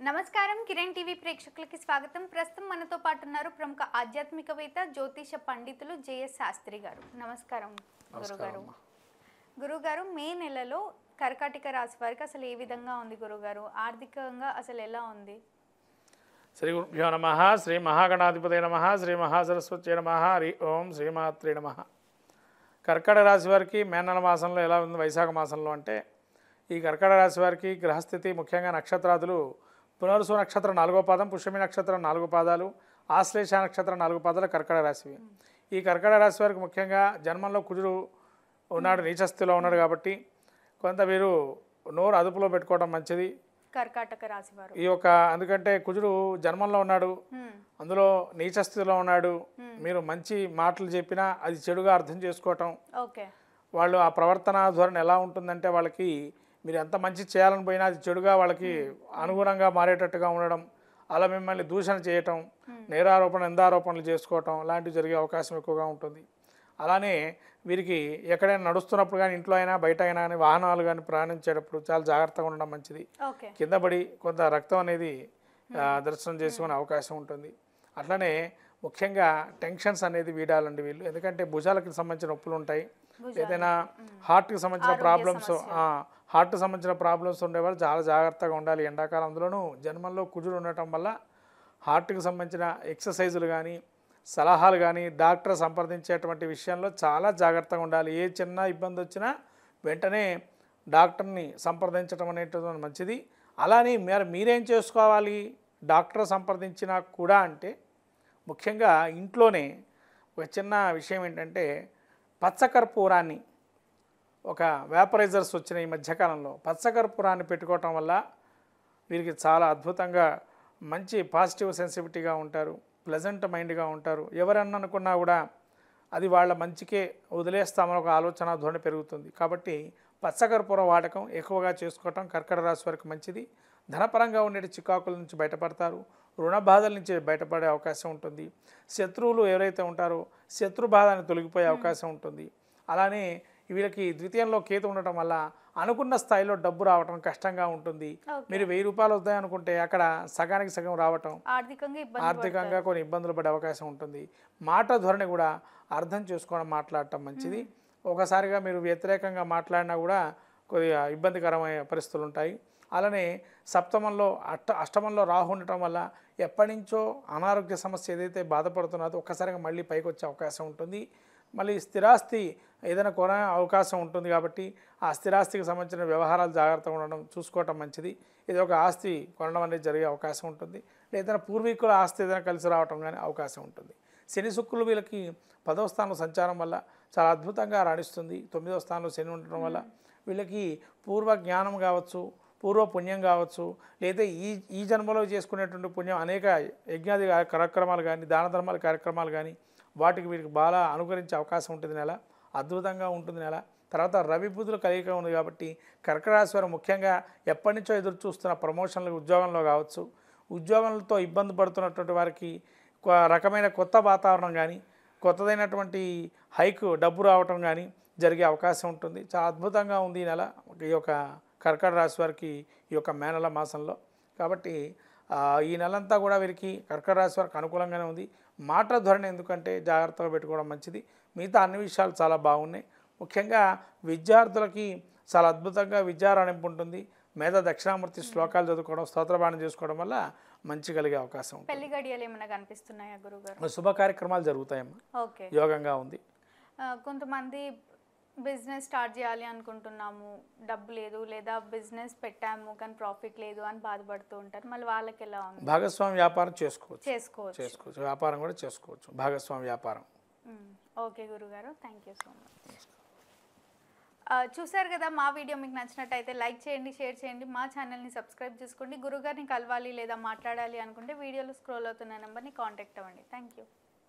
నమస్కారం కిరణ్ టీవీ ప్రేక్షకులకి స్వాగతం. ప్రస్తుతం మనతో పాటు ఉన్నారు ప్రముఖ ఆధ్యాత్మికవేత్త జ్యోతిష పండితులు జేఎస్ శాస్త్రి గారు. నమస్కారం గురుగారు. గురుగారు, మే నెలలో కర్కాటక రాశి వారికి అసలు ఏ విధంగా ఉంది గురుగారు? ఆర్థికంగా అసలు ఎలా ఉంది? శ్రీ గురుభ్యో నమః. శ్రీ మహాగణాధిపతయ నమః. శ్రీ మహాసరస్వత్యై నమః. హరి ఓం శ్రీమాత్రే నమః. కర్కాటక రాశి వారికి మే నెల మాసంలో ఎలా ఉంది? వైశాఖ మాసంలో అంటే ఈ కర్కాటక రాశి వారికి గ్రహస్థితి ముఖ్యంగా నక్షత్రాదులు పునర్సు నక్షత్రం 4వ పాదం, పుష్యమి నక్షత్రం 4 పాదాలు, ఆశ్లేష నక్షత్రం 4 పాదాలు కర్కాటక రాశివి. ఈ కర్కాటక రాశి వారికి ముఖ్యంగా జన్మంలో కుజుడు ఉన్నాడు, నీచస్థితిలో ఉన్నాడు కాబట్టి కొంత వీరు నోరు అదుపులో పెట్టుకోవడం మంచిది కర్కాటక రాశి వారు. ఈ యొక్క ఎందుకంటే కుజుడు జన్మంలో ఉన్నాడు, అందులో నీచస్థితిలో ఉన్నాడు. మీరు మంచి మాటలు చెప్పినా అది చెడుగా అర్థం చేసుకోవటం, వాళ్ళు ఆ ప్రవర్తన ధోరణి ఎలా ఉంటుందంటే వాళ్ళకి మీరు ఎంత మంచి చేయాలని పోయినా అది చెడుగా వాళ్ళకి అనుగుణంగా మారేటట్టుగా ఉండడం, అలా మిమ్మల్ని దూషణ చేయటం, నేరారోపణ నిందారోపణలు చేసుకోవటం లాంటివి జరిగే అవకాశం ఎక్కువగా ఉంటుంది. అలానే వీరికి ఎక్కడైనా నడుస్తున్నప్పుడు కానీ ఇంట్లో అయినా బయట అయినా కానీ వాహనాలు కానీ ప్రయాణించేటప్పుడు చాలా జాగ్రత్తగా ఉండడం మంచిది. కింద పడి కొంత రక్తం అనేది దర్శనం చేసుకునే అవకాశం ఉంటుంది. అట్లనే ముఖ్యంగా టెన్షన్స్ అనేది వీడాలండి వీళ్ళు, ఎందుకంటే భుజాలకు సంబంధించిన నొప్పులు ఉంటాయి, ఏదైనా హార్ట్కి సంబంధించిన ప్రాబ్లమ్స్ ఉండేవాళ్ళు చాలా జాగ్రత్తగా ఉండాలి ఎండాకాలం. అందులోనూ జన్మంలో కుజుడు ఉండటం వల్ల హార్ట్కి సంబంధించిన ఎక్సర్సైజులు కానీ సలహాలు కానీ డాక్టర్ సంప్రదించేటువంటి విషయంలో చాలా జాగ్రత్తగా ఉండాలి. ఏ చిన్న ఇబ్బంది వచ్చినా వెంటనే డాక్టర్ని సంప్రదించడం అనేటువంటి మంచిది. అలానే మీరేం చేసుకోవాలి డాక్టర్ సంప్రదించినా కూడా అంటే ముఖ్యంగా ఇంట్లోనే ఒక చిన్న విషయం ఏంటంటే పచ్చకర్పూరాన్ని, ఒక వేపరైజర్స్ వచ్చిన ఈ మధ్యకాలంలో పచ్చకర్పూరాన్ని పెట్టుకోవటం వల్ల వీరికి చాలా అద్భుతంగా మంచి పాజిటివ్ సెన్సిటివిటీగా ఉంటారు, ప్లెజెంట్ మైండ్గా ఉంటారు. ఎవరన్నా అనుకున్నా కూడా అది వాళ్ళ మంచికే వదిలేస్తామని ఒక ఆలోచన ధోరణి పెరుగుతుంది. కాబట్టి పచ్చకర్పూరం వాడకం ఎక్కువగా చేసుకోవటం కర్కాటక రాశి వారికి మంచిది. ధనపరంగా ఉండే చికాకుల నుంచి బయటపడతారు, రుణ బాధల నుంచి బయటపడే అవకాశం ఉంటుంది. శత్రువులు ఎవరైతే ఉంటారో శత్రు బాధని తొలగిపోయే అవకాశం ఉంటుంది. అలానే వీళ్ళకి ద్వితీయంలో కేతు ఉండటం వల్ల అనుకున్న స్థాయిలో డబ్బు రావటం కష్టంగా ఉంటుంది. మీరు 1000 రూపాయలు వస్తాయనుకుంటే అక్కడ సగానికి సగం రావటం, ఆర్థికంగా కొన్ని ఇబ్బందులు పడే అవకాశం ఉంటుంది. మాట ధోరణి కూడా అర్థం చేసుకోవడం మాట్లాడటం మంచిది. ఒకసారిగా మీరు వ్యతిరేకంగా మాట్లాడినా కూడా కొద్దిగా ఇబ్బందికరమైన పరిస్థితులు ఉంటాయి. అలానే సప్తమంలో అష్టమంలో రాహు ఉండటం వల్ల ఎప్పటి నుంచో అనారోగ్య సమస్య ఏదైతే బాధపడుతున్నదో ఒక్కసారిగా మళ్ళీ పైకి వచ్చే అవకాశం ఉంటుంది. మళ్ళీ స్థిరాస్తి ఏదైనా కొనే అవకాశం ఉంటుంది కాబట్టి ఆ స్థిరాస్తికి సంబంధించిన వ్యవహారాలు జాగ్రత్తగా ఉండడం చూసుకోవటం మంచిది. ఇది ఒక ఆస్తి కొనడం అనేది జరిగే అవకాశం ఉంటుంది, లేదా పూర్వీకుల ఆస్తి ఏదైనా కలిసి రావటం కానీ అవకాశం ఉంటుంది. శని శుక్రులు వీళ్ళకి 10వ స్థానంలో సంచారం వల్ల చాలా అద్భుతంగా రాణిస్తుంది. 9వ స్థానంలో శని ఉండటం వల్ల వీళ్ళకి పూర్వ జ్ఞానం కావచ్చు, పూర్వ పుణ్యం కావచ్చు, లేదా ఈ జన్మలో చేసుకునేటువంటి పుణ్యం అనేక యజ్ఞాది కార్యక్రమాలు కానీ దాన ధర్మాల కార్యక్రమాలు కానీ వాటికి వీరికి బాగా అనుకరించే అవకాశం ఉంటుంది. నెల అద్భుతంగా ఉంటుంది నెల. తర్వాత రవి బుధుల కలయిక ఉంది కాబట్టి కర్కాటక రాశి వారు ముఖ్యంగా ఎప్పటి నుంచో ఎదురు చూస్తున్న ప్రమోషన్లు ఉద్యోగంలో కావచ్చు, ఉద్యోగాలతో ఇబ్బంది పడుతున్నటువంటి వారికి రకమైన కొత్త వాతావరణం కానీ కొత్తదైనటువంటి హైక్ డబ్బు రావటం కానీ జరిగే అవకాశం ఉంటుంది. చాలా అద్భుతంగా ఉంది ఈ నెల ఈ యొక్క కర్కాటక రాశి వారికి ఈ యొక్క మే నెల మాసంలో. కాబట్టి ఈ నెలంతా కూడా వీరికి కర్కాటక రాశి వారికి అనుకూలంగానే ఉంది. మాట ధోరణి ఎందుకంటే జాగ్రత్తగా పెట్టుకోవడం మంచిది. మిగతా అన్ని విషయాలు చాలా బాగున్నాయి. ముఖ్యంగా విద్యార్థులకి చాలా అద్భుతంగా విద్యారాణింపు ఉంటుంది. మేధ దక్షిణామూర్తి శ్లోకాలు చదువుకోవడం, స్తోత్రపాఠం చేసుకోవడం వల్ల మంచి కలిగే అవకాశం ఉంటుంది. పెళ్లి గడియలు ఏమైనా కనిపిస్తున్నాయా గురుగారు? శుభ కార్యక్రమాలు జరుగుతాయమ్మా, యోగంగా ఉంది. కొంతమంది బిజినెస్ స్టార్ట్ చేయాలి అనుకుంటున్నాము, డబ్బు లేదు, లేదా బిజినెస్ పెట్టాము కానీ ప్రాఫిట్ లేదు అని బాధపడుతూ ఉంటారు. మళ్ళీ వాళ్ళకి ఎలా ఉంది? భాగస్వామి వ్యాపారం చేసుకోవచ్చు, వ్యాపారం కూడా చేసుకోవచ్చు, భాగస్వామి వ్యాపారం. ఓకే గురుగారు, థ్యాంక్ యూ సో మచ్. చూసారు కదా, మా వీడియో మీకు నచ్చినట్టయితే లైక్ చేయండి, షేర్ చేయండి, మా ఛానల్ని సబ్స్క్రైబ్ చేసుకోండి. గురుగారిని కలవాలి లేదా మాట్లాడాలి అనుకుంటే వీడియోలో స్క్రోల్ అవుతున్న నెంబర్ని కాంటాక్ట్ అవ్వండి. Thank you.